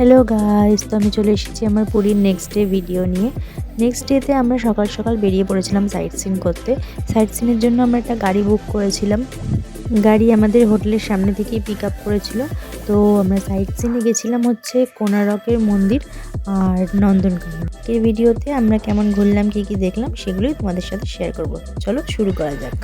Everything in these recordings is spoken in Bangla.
হ্যালো গাইস, তো আমি চলে এসেছি আমার পুরীর নেক্সট ডে ভিডিও নিয়ে। নেক্সট ডেতে আমরা সকাল সকাল বেরিয়ে পড়েছিলাম সাইট সিন করতে। সাইট সিনের জন্য আমরা একটা গাড়ি বুক করেছিলাম। গাড়ি আমাদের হোটেলের সামনে থেকেই পিক আপ করেছিল। তো আমরা সাইট সিনে গেছিলাম হচ্ছে কোণারকের মন্দির আর নন্দনকানন। এই ভিডিওতে আমরা কেমন ঘুরলাম, কী কী দেখলাম সেগুলোই তোমাদের সাথে শেয়ার করব। চলো শুরু করা যাক।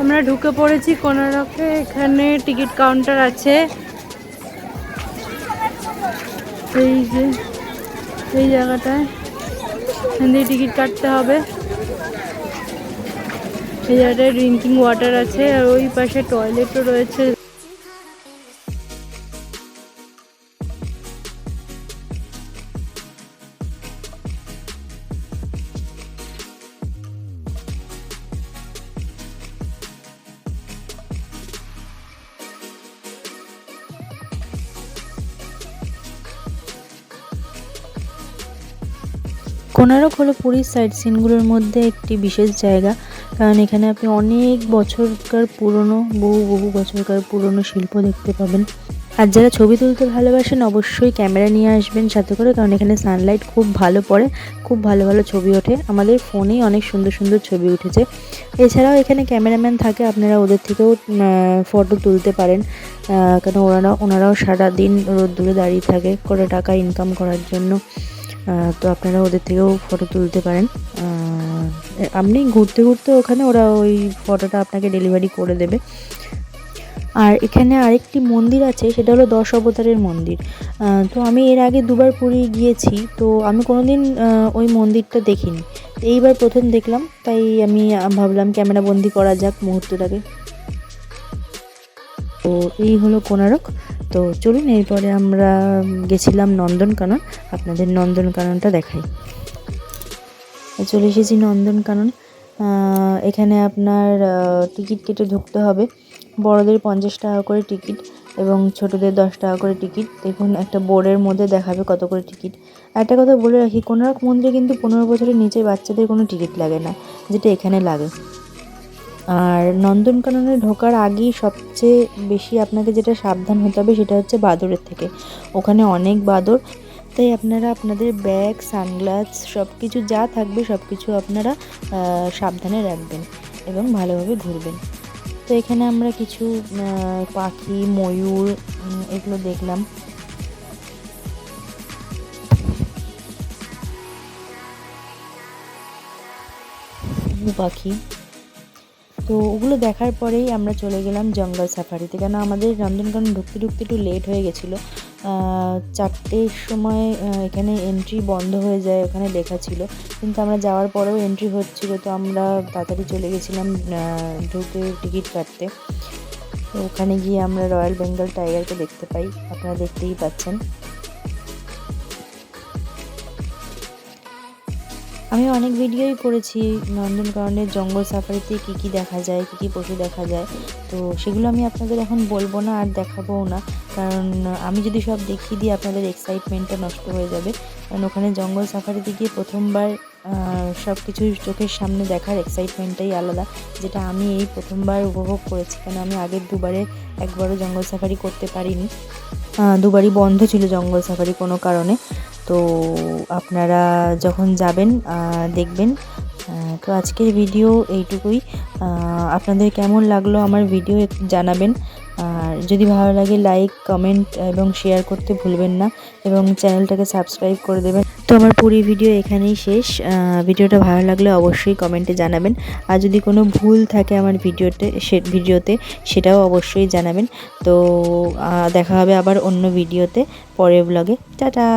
আমরা ঢুকে পড়েছি কোণারকে। এখানে টিকিট কাউন্টার আছে। এই যে এই জায়গাটায় এখান দিয়ে টিকিট কাটতে হবে। এই জায়গাটায় ড্রিঙ্কিং ওয়াটার আছে আর ওই পাশে টয়লেটও রয়েছে। কোণারক হলো পুরীর সাইট সিনগুলোর মধ্যে একটি বিশেষ জায়গা, কারণ এখানে আপনি অনেক বছরকার পুরনো বহু বছরকার পুরনো শিল্প দেখতে পাবেন। আর যারা ছবি তুলতে ভালোবাসেন অবশ্যই ক্যামেরা নিয়ে আসবেন সাথে করে, কারণ এখানে সানলাইট খুব ভালো পড়ে, খুব ভালো ভালো ছবি ওঠে। আমাদের ফোনেই অনেক সুন্দর সুন্দর ছবি উঠেছে। এছাড়াও এখানে ক্যামেরাম্যান থাকে, আপনারা ওদের থেকেও ফটো তুলতে পারেন, কারণ ওনারাও সারাদিন রোদ্দুরে দাঁড়িয়ে থাকে করে টাকা ইনকাম করার জন্য। তো আপনারা ওদের থেকেও ফটো তুলতে পারেন। আপনি ঘুরতে ঘুরতে ওখানে ওরা ওই ফটোটা আপনাকে ডেলিভারি করে দেবে। আর এখানে আরেকটি মন্দির আছে, সেটা হলো 10 অবতারের মন্দির। তো আমি এর আগে দুবার পুরী গিয়েছি, তো আমি কোনোদিন ওই মন্দিরটা দেখিনি। এইবার প্রথম দেখলাম, তাই আমি ভাবলাম ক্যামেরা বন্দি করা যাক মুহূর্তটাকে। তো এই হলো কোণারক। তো চলুন, এরপরে আমরা গেছিলাম নন্দনকানন, আপনাদের নন্দনকাননটা দেখাই। চলে এসেছি নন্দনকানন। এখানে আপনার টিকিট কেটে ঢুকতে হবে। বড়দের 50 টাকা করে টিকিট এবং ছোটদের 10 টাকা করে টিকিট। দেখুন একটা বোর্ডের মধ্যে দেখাবে কত করে টিকিট। একটা কথা বলে রাখি, কোণারক মন্দিরে কিন্তু 15 বছরের নিচে বাচ্চাদের কোনো টিকিট লাগে না, যেটা এখানে লাগে। আর নন্দনকাননে ঢোকার আগেই সবচেয়ে বেশি আপনাকে যেটা সাবধান হতে হবে সেটা হচ্ছে বাদরের থেকে। ওখানে অনেক বাদর, তাই আপনারা আপনাদের ব্যাগ, সানগ্লাস সব কিছু যা থাকবে সব কিছু আপনারা সাবধানে রাখবেন এবং ভালোভাবে ঘুরবেন। তো এখানে আমরা কিছু পাখি, ময়ূর এগুলো দেখলাম। পাখি, তো ওগুলো দেখার পরেই আমরা চলে গেলাম জঙ্গল সাফারিতে, কেন আমাদের নন্দনকানন ঢুকতে ঢুকতে একটু লেট হয়ে গেছিলো। 4টের সময় এখানে এন্ট্রি বন্ধ হয়ে যায়, ওখানে লেখা ছিল, কিন্তু আমরা যাওয়ার পরেও এন্ট্রি হচ্ছিল, তো আমরা তাড়াতাড়ি চলে গেছিলাম ঢুকে টিকিট কাটতে। তো ওখানে গিয়ে আমরা রয়্যাল বেঙ্গল টাইগারকে দেখতে পাই, আপনারা দেখতেই পাচ্ছেন। আমি অনেক ভিডিওই করেছি নন্দনকাননের জঙ্গল সাফারিতে কী কী দেখা যায়, কী কী পশু দেখা যায়। তো সেগুলো আমি আপনাদের এখন বলবো না আর দেখাবোও না, কারণ আমি যদি সব দেখিয়ে দিই আপনাদের এক্সাইটমেন্টটা নষ্ট হয়ে যাবে। কারণ ওখানে জঙ্গল সাফারিতে গিয়ে প্রথমবার সব কিছু চোখের সামনে দেখার এক্সাইটমেন্টটাই আলাদা, যেটা আমি এই প্রথমবার উপভোগ করেছি। কেন আমি আগের দুবারে একবারও জঙ্গল সাফারি করতে পারিনি, দুবারই বন্ধ ছিল জঙ্গল সাফারি কোনো কারণে। তো আপনারা যখন যাবেন দেখবেন। তো আজকের ভিডিও এইটুকুই। আপনাদের কেমন লাগলো আমার ভিডিও একটু জানাবেন। আর যদি ভালো লাগে লাইক, কমেন্ট এবং শেয়ার করতে ভুলবেন না, এবং চ্যানেলটাকে সাবস্ক্রাইব করে দেবেন। তো আমার পুরো ভিডিও এখানেই শেষ। ভিডিওটা ভালো লাগলে অবশ্যই কমেন্টে জানাবেন, আর যদি কোনো ভুল থাকে আমার ভিডিওতে সেটাও অবশ্যই জানাবেন। তো দেখা হবে আবার অন্য ভিডিওতে, পরের ব্লগে। টাটা।